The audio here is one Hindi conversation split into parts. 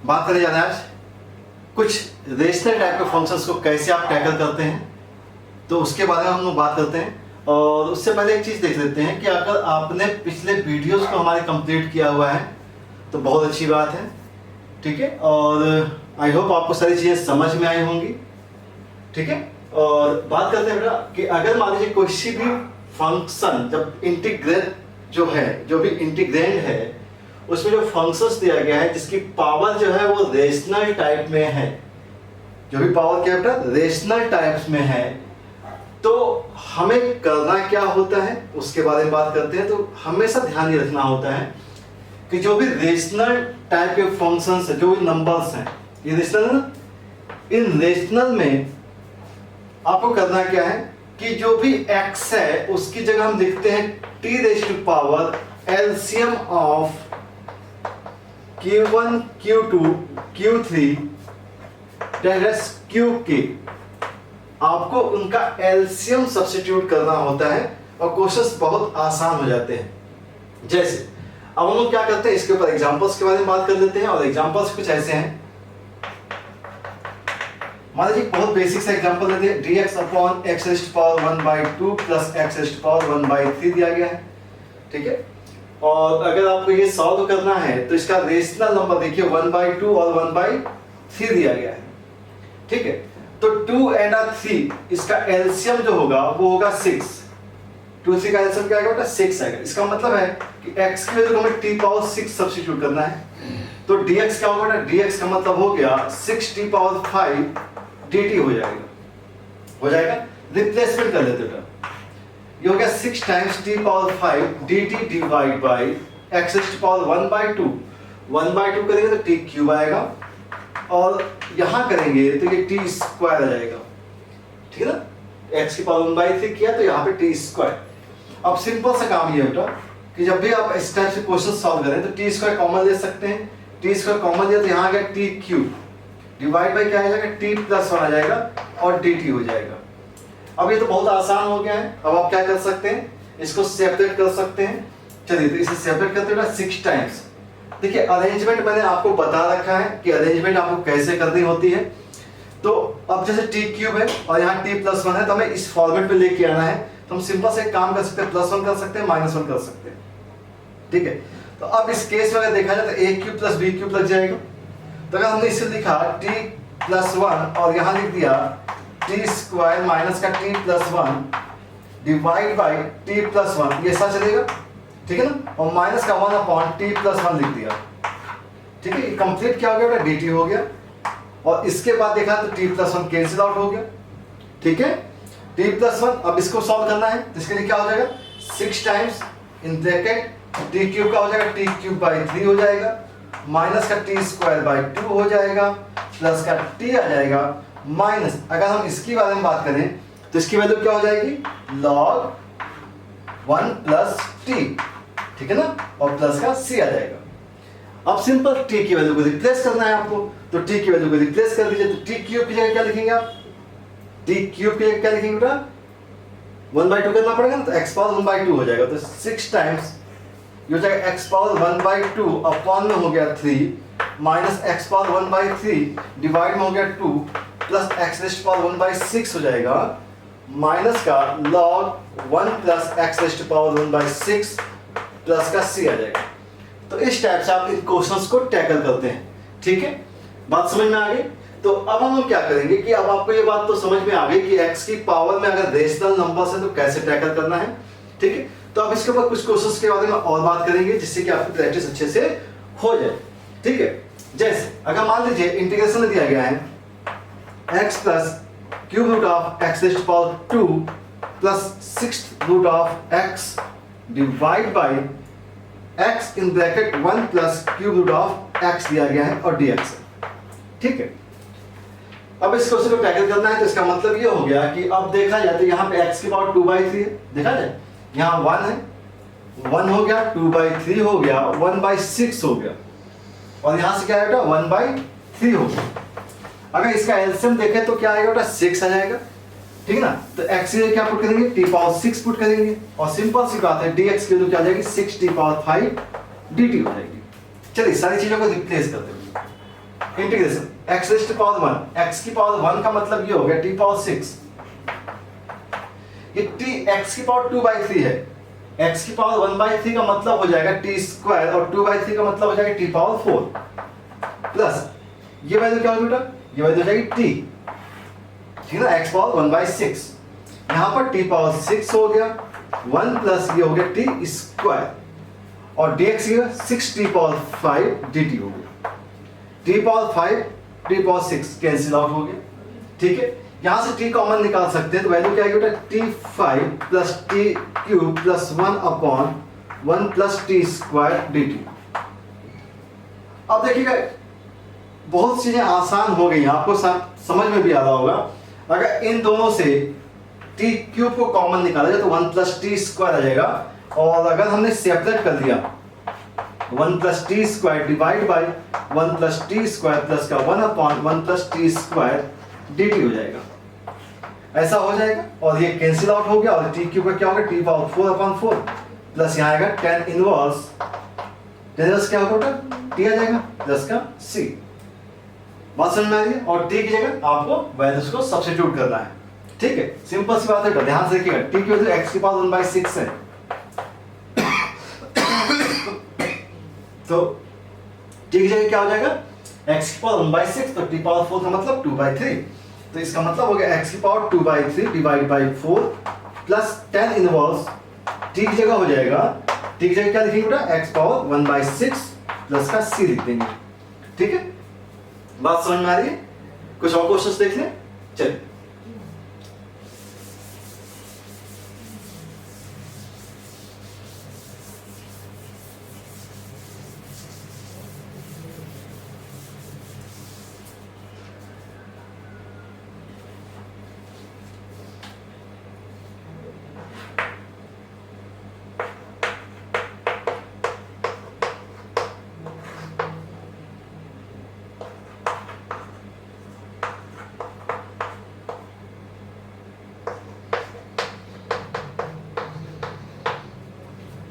बात करें जाना आज कुछ रेशनल टाइप के फंक्शंस को कैसे आप टैकल करते हैं, तो उसके बारे में हम लोग बात करते हैं। और उससे पहले एक चीज़ देख लेते हैं कि अगर आपने पिछले वीडियोस को हमारे कंप्लीट किया हुआ है तो बहुत अच्छी बात है, ठीक है। और आई होप आपको सारी चीज़ें समझ में आई होंगी, ठीक है। और बात करते हैं बेटा कि अगर मान लीजिए कोई भी फंक्शन जब इंटीग्रेट जो भी इंटीग्रेंड है उसमें जो फंक्शंस दिया गया है जिसकी पावर जो है वो रेशनल टाइप में है, जो भी पावर क्या बेटा रेशनल टाइप्स में है, तो हमें करना क्या होता है उसके बारे में बात करते हैं। तो हमेशा ध्यान ये रखना होता है कि जो भी रेशनल टाइप के फंक्शंस है, जो भी नंबर्स हैं, ये रेशनल, इन रेशनल में आपको करना क्या है कि जो भी x है उसकी जगह हम लिखते हैं t raise to power LCM of q1 q2 q3 qk। आपको उनका एलसीएम सब्स्टिट्यूट करना होता है और क्वेश्चंस बहुत आसान हो जाते हैं। जैसे अब हम लोग क्या करते हैं, इसके ऊपर एग्जांपल्स के बारे में बात कर लेते हैं। और एग्जांपल्स कुछ ऐसे हैं, मान लीजिए बहुत बेसिक सा एग्जांपल लेते हैं, dx upon x raise to power 1/2 plus x raise to power 1/3 दिया गया है, ठीक है। और अगर आपको ये सॉल्व करना है तो इसका रेशनल नंबर देखिए 1/2 और 1/3 दिया गया है, ठीक है। तो 2 and 3 इसका एलसीएम जो होगा वो होगा 6। 2 3 का एलसीएम क्या आएगा बेटा 6 आएगा। इसका मतलब है कि x की वैल्यू को हमें t पावर 6 सब्स्टिट्यूट करना है, तो dx क्या होगा बेटा, dx का मतलब हो गया 6t पावर 5 dt हो जाएगा। रिप्लेसमेंट कर लेते बेटा, ये हो गया 6 times t power 5 dt divide by x raise to power 1/2 करेंगे तो t क्यूब आएगा, और यहां करेंगे तो ये t स्क्वायर आ जाएगा, ठीक है ना। x की पावर 1/3 किया तो यहाँ पे t स्क्वायर। अब सिंपल सा काम ये है बेटा कि जब भी आप इस टाइप से क्वेश्चन सॉल्व करें तो t स्क्वायर कॉमन ले सकते हैं। t स्क्वायर कॉमन लिया तो यहाँ आ गया t क्यूब डिवाइड बाय क्या आ जाएगा t प्लस 1 आ जाएगा और dt हो जाएगा। अब ये तो बहुत आसान हो गया है। अब आप क्या कर सकते हैं, इसको सेपरेट कर सकते हैं। चलिए तो इसे सेपरेट करते हैं 6 टाइम्स। देखिए अरेंजमेंट मैंने आपको बता रखा है कि अरेंजमेंट आपको कैसे करनी होती है। तो अब जैसे t क्यूब है और यहाँ t प्लस 1 है तो हमें इस फॉर्मेट पे लेके आना है, तो हम सिंपल से एक काम कर सकते हैं, +1 कर सकते हैं, -1 कर सकते हैं, ठीक है। तो अब इस केस में अगर देखा जाए तो a cube plus b cube लग जाएगा। तो अगर हमने इसे लिखा t प्लस 1 और यहाँ लिख दिया t स्क्वायर माइनस का t plus 1 divide by t plus 1, ये ऐसा चलेगा, ठीक है ना। और माइनस का 1 अपॉन t प्लस 1 लिख दिया, ठीक है। ये कंप्लीट क्या हो गया बेटा dt हो गया। और इसके बाद देखा तो t प्लस 1 कैंसिल आउट हो गया, ठीक है। t प्लस 1 अब इसको सॉल्व करना है तो इसके लिए क्या हो जाएगा 6 times in bracket t cube का हो जाएगा t क्यूब बाई 3 हो जाएगा, माइनस का t स्क्वायर बाई 2 हो जाएगा, प्लस का t आ जाएगा, माइनस अगर हम इसकी बारे में बात करें तो इसकी वैल्यू क्या हो जाएगी log 1 प्लस t, ठीक है ना, और प्लस का c आ जाएगा। अब सिंपल t की वैल्यू को रिप्लेस करना है आपको, तो t की वैल्यू को रिप्लेस कर दीजिए। तो t क्यूब की जगह क्या लिखेंगे आप, t क्यूब की जगह क्या लिखेंगे बेटा 1/2 करना पड़ेगा ना, तो x पावर 1/2 हो जाएगा। तो 6 टाइम्स ये हो जाएगा x पावर 1/2 अपॉन में हो गया 3 माइनस x पावर 1/3 डिवाइड में हो गया 2 plus x raise to power 1/6 हो जाएगा, माइनस का log 1 plus x raise to power 1/6 plus का c आ जाएगा। तो इस टाइप से आप इन क्वेश्चंस को टैकल करते हैं, ठीक है। बात समझ में आ गई। तो अब हम लोग क्या करेंगे कि अब आपको ये बात तो समझ में आ गई कि x की पावर में अगर रेशनल नंबर्स है तो कैसे टैकल करना है, ठीक है। तो अब इसके ऊपर कुछ क्वेश्चंस के बारे में और बात करेंगे जिससे कि आपकी प्रैक्टिस अच्छे से हो जाए, ठीक है। जैसे अगर मान लीजिए इंटीग्रेशन में दिया गया है x plus cube root of x raise to power 2 plus 6th root of x divide by x in bracket 1 plus cube root of x दिया गया है और dx है, ठीक है। अब इस क्वेश्चन को टैकल करना है तो इसका मतलब ये हो गया कि अब देखा जाए तो यहाँ पे x की पावर 2/3 है, देखा जाए यहाँ 1 है, 1 हो गया, 2/3 हो गया, 1/6 हो गया, और यहाँ से क्या आएगा 1/3 हो गया। अगर इसका एलसीएम देखें तो क्या आएगा बेटा 6 आ जाएगा, ठीक है ना। तो x की क्या पुट करेंगे t पावर 6 पुट करेंगे, और सिंपल सी बात है dx की तो क्या आ जाएगी 6t पावर 5 dt हो जाएगी। चलिए सारी चीजों को रिप्लेस करते हैं। Integration x raise to power 1, x की पावर 1 का मतलब ये हो गया t पावर 6, ये t x की पावर 2/3 है, x की पावर 1/3 का मतलब हो जाएगा t स्क्वायर और 2/3 का मतलब हो जाएगा t पावर 4 प्लस ये वैल्यू क्या होगी बेटा, ये वैल्यू हो जाएगी t, ठीक है ना, x पावर 1/6, यहां पर t पावर 6 हो गया 1 प्लस ये हो गया t स्क्वायर और dx ये 6t पावर 5 dt हो गया, t power 5 t power 6 cancel out हो गया, ठीक है। यहां से t कॉमन निकाल सकते हैं तो वैल्यू क्या आएगी बेटा, t5 plus t cube plus 1/1 plus t square dt। अब देखिएगा बहुत चीजें आसान हो गई, आपको समझ में भी आ रहा होगा। अगर इन दोनों से t क्यूब को कॉमन निकाला जाए तो 1 प्लस टी स्क्वायर आ जाएगा, और अगर हमने सेपरेट कर दिया 1 plus T square divide by 1 plus T square plus का 1/1 प्लस टी स्क्वायर dt हो जाएगा, ऐसा हो जाएगा और ये कैंसिल आउट हो गया और t क्यूब का क्या होगा, t पावर 4/4 प्लस यहाँ आएगा tan इनवर्स क्या होगा बेटा, t आ जाएगा प्लस का c। बात समझ में आ रही है, और t की जगह आपको वैल्यूज को सब्स्टिट्यूट करना है, ठीक है, सिंपल सी बात है, ध्यान से देखिएगा t की वैल्यू x की पावर 1/6 है तो t की जगह क्या हो जाएगा, x की पावर 1/6 तो t पावर 4 का मतलब 2/3, तो इसका मतलब हो गया x की power 2/3 divide by 4 plus tan inverse t की जगह हो जाएगा, t की जगह क्या लिखेंगे बेटा, x पावर 1/6 प्लस का c लिख देंगे, ठीक है। बात समझ में आ रही है, कुछ और क्वेश्चंस देख लें, चलिए।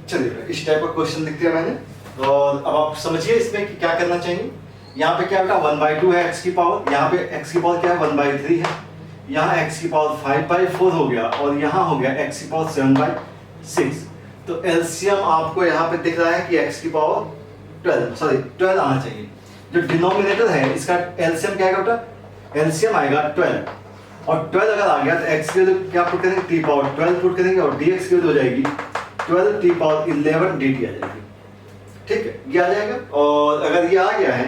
चलिए इस टाइप का क्वेश्चन लिखते हैं मैंने, और अब आप समझिए इसमें कि क्या करना चाहिए। यहाँ पे क्या बेटा 1/2 है x की पावर, यहाँ पे x की पावर क्या है 1/3 है, यहाँ x की पावर 5/4 हो गया और यहाँ हो गया x की पावर 7/6, तो एलसीएम आपको यहाँ पे दिख रहा है कि x की पावर 12 आना चाहिए। जो डिनोमिनेटर है इसका एलसीएम क्या आएगा बेटा, एलसीएम आएगा 12, और 12 अगर आ गया तो x की वैल्यू क्या पुट करेंगे, t पावर 12 पुट करेंगे और dx की वैल्यू हो जाएगी 12 t पावर 11 dt आ जाएगी, ठीक है, ये आ जाएगा। और अगर ये आ गया है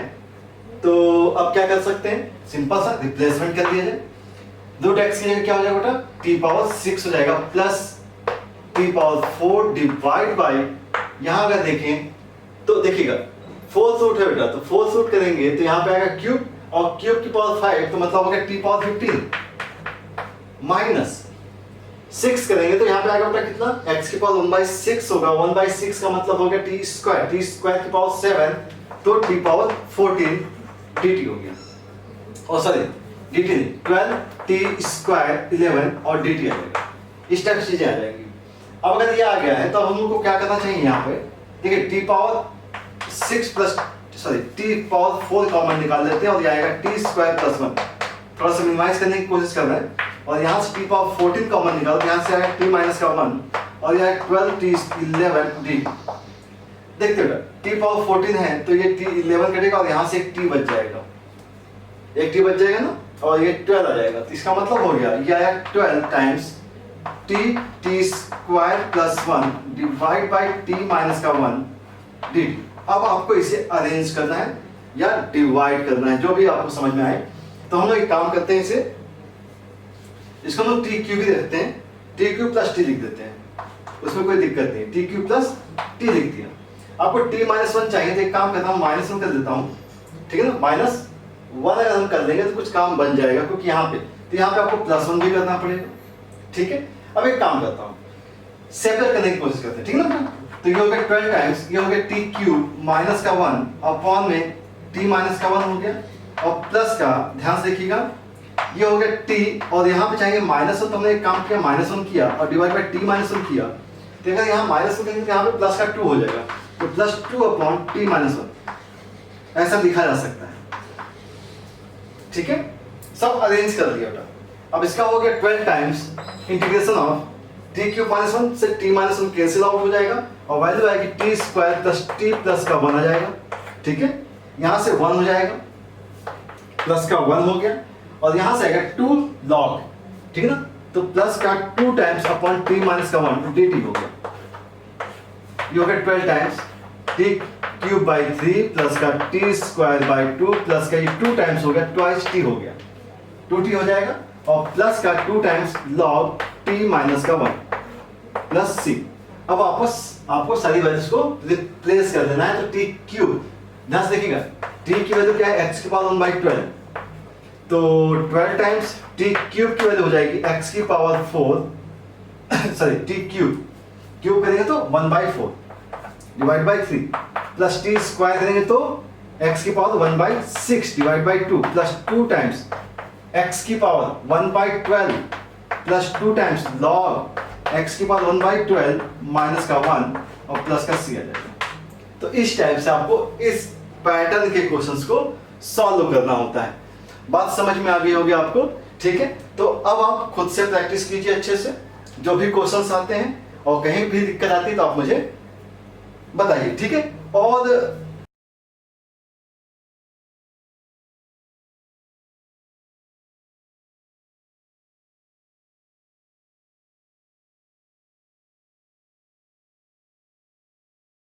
तो अब क्या कर सकते हैं, सिंपल सा रिप्लेसमेंट कर दिया जाए, रूट x की जगह क्या हो जाएगा बेटा, t पावर 6 हो जाएगा plus t power 4 divide by, यहाँ अगर देखें तो देखिएगा 4 रूट है बेटा, तो 4 रूट करेंगे तो यहाँ पे आएगा क्यूब, और क्यूब की पावर 5 तो मतलब होगा t पावर 15 माइनस 6 करेंगे तो यहाँ पे आएगा बेटा कितना, x की पावर 1/6 होगा, 1/6 का मतलब हो गया t स्क्वायर की पावर 7 तो t पावर 14 dt हो गया, और सॉरी dt नहीं 12 t स्क्वायर 11 और dt आ जाएगा, इस टाइप से चीजें आ जाएंगी। अब अगर ये आ गया है तो हम लोग को क्या करना चाहिए, यहाँ पे देखिए t power 6 plus t power 4 common निकाल लेते हैं और ये आएगा t स्क्वायर प्लस 1, थोड़ा सा मिनिमाइज करने की कोशिश कर रहे हैं, और यहाँ से t पावर 14 कॉमन निकालो तो यहाँ से आएगा t माइनस का 1 और यह 12 t 11 dt। देखते बेटा t पावर 14 है तो ये t 11 कटेगा और यहाँ से एक t बच जाएगा, एक t बच जाएगा ना, और ये 12 आ जाएगा, तो इसका मतलब हो गया ये आया 12 times t square plus 1 divide by t minus का 1 dt। अब आपको इसे अरेंज करना है या डिवाइड करना है, जो भी आपको समझ में आए। तो हम लोग एक काम करते हैं, इसको हम लोग टी क्यू भी देखते हैं, टी क्यू प्लस टी लिख देते हैं, उसमें कोई दिक्कत नहीं, टी क्यू प्लस टी लिख दिया। आपको टी माइनस 1 चाहिए तो एक काम करता हूँ -1 कर देता हूँ, ठीक है ना, -1 अगर हम कर लेंगे तो कुछ काम बन जाएगा, क्योंकि यहाँ पे आपको +1 भी करना पड़ेगा, ठीक है। अब एक काम करता हूँ, सेपरेट करने की कोशिश करते हैं, ठीक है ना, तो ये हो गया 12 टाइम्स, ये हो गया टी क्यूब माइनस का 1 अपॉन में टी माइनस का 1 हो गया, और प्लस का ध्यान से देखिएगा ये हो गया टी, और यहाँ पे चाहिए -1 तो हमने एक काम किया -1 किया और डिवाइड बाय टी -1 किया, तो अगर यहाँ -1 करेंगे तो यहाँ पे प्लस का 2 हो जाएगा, तो +2 अपॉन टी -1 ऐसा लिखा जा सकता है। ठीक है, सब अरेंज कर दिया बेटा। अब इसका हो गया 12 times integration of T cube minus 1 से टी माइनस 1 कैंसिल आउट हो जाएगा और वैल्यू आएगी T square plus T plus का 1 आ जाएगा। ठीक है, यहाँ से 1 हो जाएगा, प्लस का 1 हो गया और यहाँ से आएगा 2 लॉग, ठीक है ना, तो प्लस का 2 टाइम्स अपॉन टी माइनस का 1 डी टी हो गया। ये हो गया 12 times T cube by 3 plus का टी स्क्वायर बाई 2 प्लस का ये 2 टाइम्स हो गया, ट्वाइस टी हो गया, 2t हो जाएगा और प्लस का 2 टाइम्स लॉग t माइनस का 1 प्लस c। अब वापस आपको सारी वैल्यूज को रिप्लेस कर देना है, तो t क्यूब, ध्यान से देखिएगा t की वैल्यू क्या है, x की पावर 1/12, तो 12 टाइम्स t क्यूब की वैल्यू हो जाएगी x की पावर 4 सॉरी t क्यूब करेंगे तो 1/4 divide by 3 plus T square करेंगे तो x की power 1/6 divide by 2 plus 2 times x की power 1/12 plus 2 times log x की पावर 1/12 माइनस का 1 और प्लस का c आ जाएगा। तो इस टाइप से आपको इस पैटर्न के क्वेश्चंस को सॉल्व करना होता है। बात समझ में आ गई होगी आपको, ठीक है। तो अब आप खुद से प्रैक्टिस कीजिए अच्छे से, जो भी क्वेश्चंस आते हैं और कहीं भी दिक्कत आती है तो आप मुझे बताइए, ठीक है। और